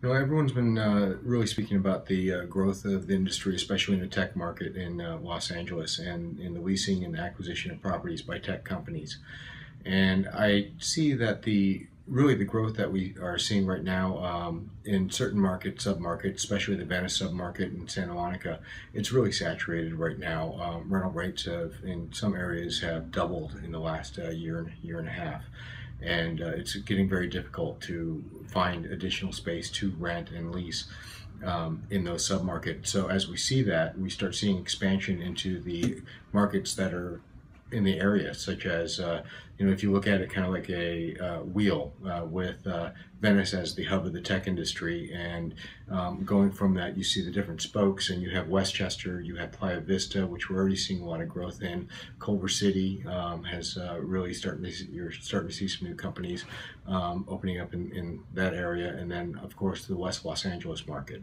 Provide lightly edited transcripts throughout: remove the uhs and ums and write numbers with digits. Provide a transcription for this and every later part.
Everyone's been really speaking about the growth of the industry, especially in the tech market in Los Angeles and in the leasing and acquisition of properties by tech companies. And I see that the growth that we are seeing right now in certain submarkets, especially the Venice submarket in Santa Monica, it's really saturated right now. Rental rates in some areas have doubled in the last year and a half, and it's getting very difficult to find additional space to rent and lease in those submarkets. So as we see that, we start seeing expansion into the markets that are in the area, such as if you look at it kind of like a wheel with Venice as the hub of the tech industry, and going from that, you see the different spokes, and you have Westchester, you have Playa Vista, which we're already seeing a lot of growth in. Culver City has really you're starting to see some new companies opening up in that area, and then of course the West Los Angeles market.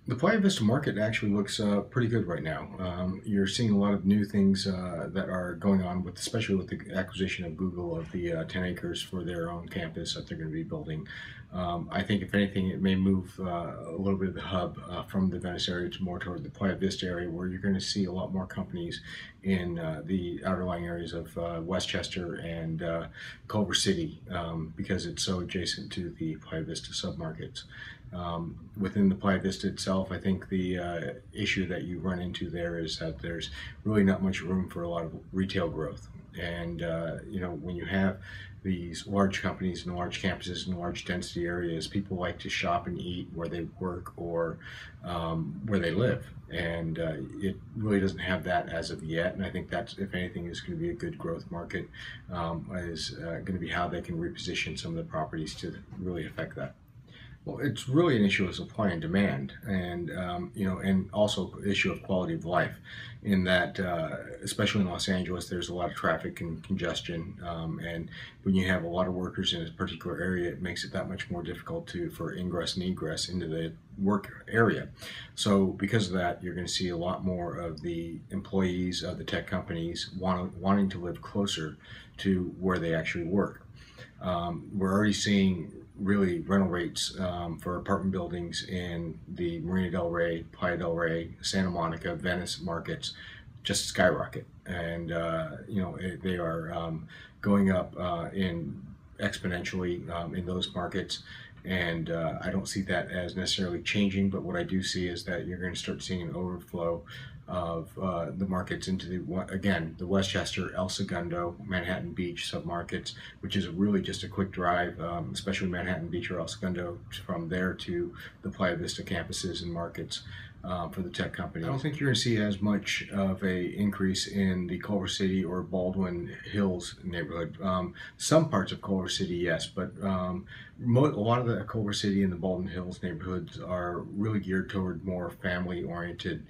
The Playa Vista market actually looks pretty good right now. You're seeing a lot of new things that are going on, especially with the acquisition of Google of the 10 acres for their own campus that they're going to be building. I think if anything, it may move a little bit of the hub from the Venice area to more toward the Playa Vista area, where you're going to see a lot more companies in the outerlying areas of Westchester and Culver City, because it's so adjacent to the Playa Vista submarkets. Within the Playa Vista itself, I think the issue that you run into there is that there's really not much room for a lot of retail growth. And when you have these large companies and large campuses and large density areas, people like to shop and eat where they work or where they live. And it really doesn't have that as of yet. And I think that's, if anything, is going to be a good growth market, is going to be how they can reposition some of the properties to really affect that. Well, it's really an issue of supply and demand, and and also issue of quality of life. In that, especially in Los Angeles, there's a lot of traffic and congestion, and when you have a lot of workers in a particular area, it makes it that much more difficult for ingress and egress into the work area. So, because of that, you're going to see a lot more of the employees of the tech companies wanting to live closer to where they actually work. We're already seeing really rental rates for apartment buildings in the Marina del Rey, Playa del Rey, Santa Monica, Venice markets just skyrocket, and they are going up in exponentially in those markets. And I don't see that as necessarily changing, but what I do see is that you're going to start seeing an overflow of the markets into the Westchester, El Segundo, Manhattan Beach submarkets, which is really just a quick drive, especially Manhattan Beach or El Segundo, from there to the Playa Vista campuses and markets for the tech companies. I don't think you're going to see as much of a increase in the Culver City or Baldwin Hills neighborhood. Some parts of Culver City, yes, but a lot of the Culver City and the Baldwin Hills neighborhoods are really geared toward more family-oriented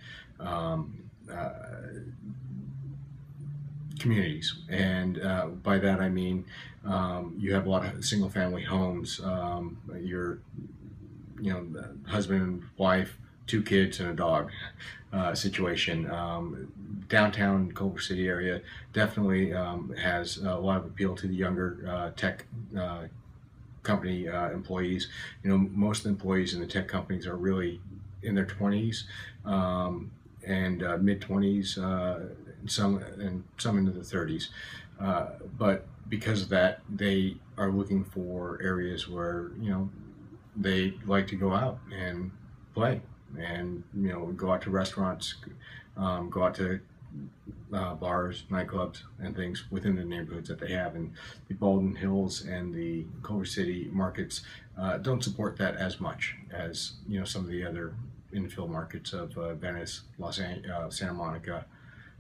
communities, and by that I mean you have a lot of single-family homes. Your, the husband and wife, two kids and a dog situation. Downtown Culver City area definitely has a lot of appeal to the younger tech company employees. Most of the employees in the tech companies are really in their 20s and mid 20s, some into the 30s. But because of that, they are looking for areas where they like to go out and play, and go out to restaurants, go out to bars, nightclubs, and things within the neighborhoods that they have. And the Baldwin Hills and the Culver City markets don't support that as much as some of the other infill markets of Venice, Santa Monica,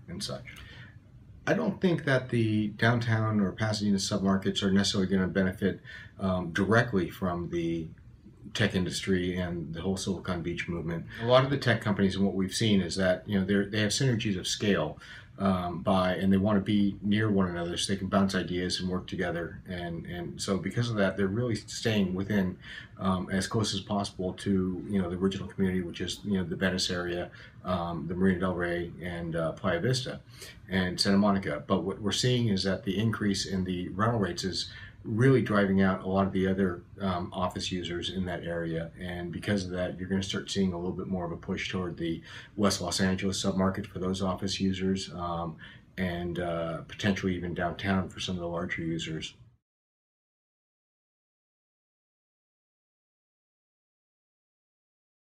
and such. I don't think that the downtown or Pasadena submarkets are necessarily going to benefit directly from the tech industry and the whole Silicon Beach movement. A lot of the tech companies, and what we've seen is that they have synergies of scale and they want to be near one another so they can bounce ideas and work together. And so because of that, they're really staying within as close as possible to the original community, which is the Venice area, the Marina del Rey, and Playa Vista, and Santa Monica. But what we're seeing is that the increase in the rental rates is really driving out a lot of the other office users in that area. And because of that, you're going to start seeing a little bit more of a push toward the West Los Angeles submarket for those office users, and potentially even downtown for some of the larger users.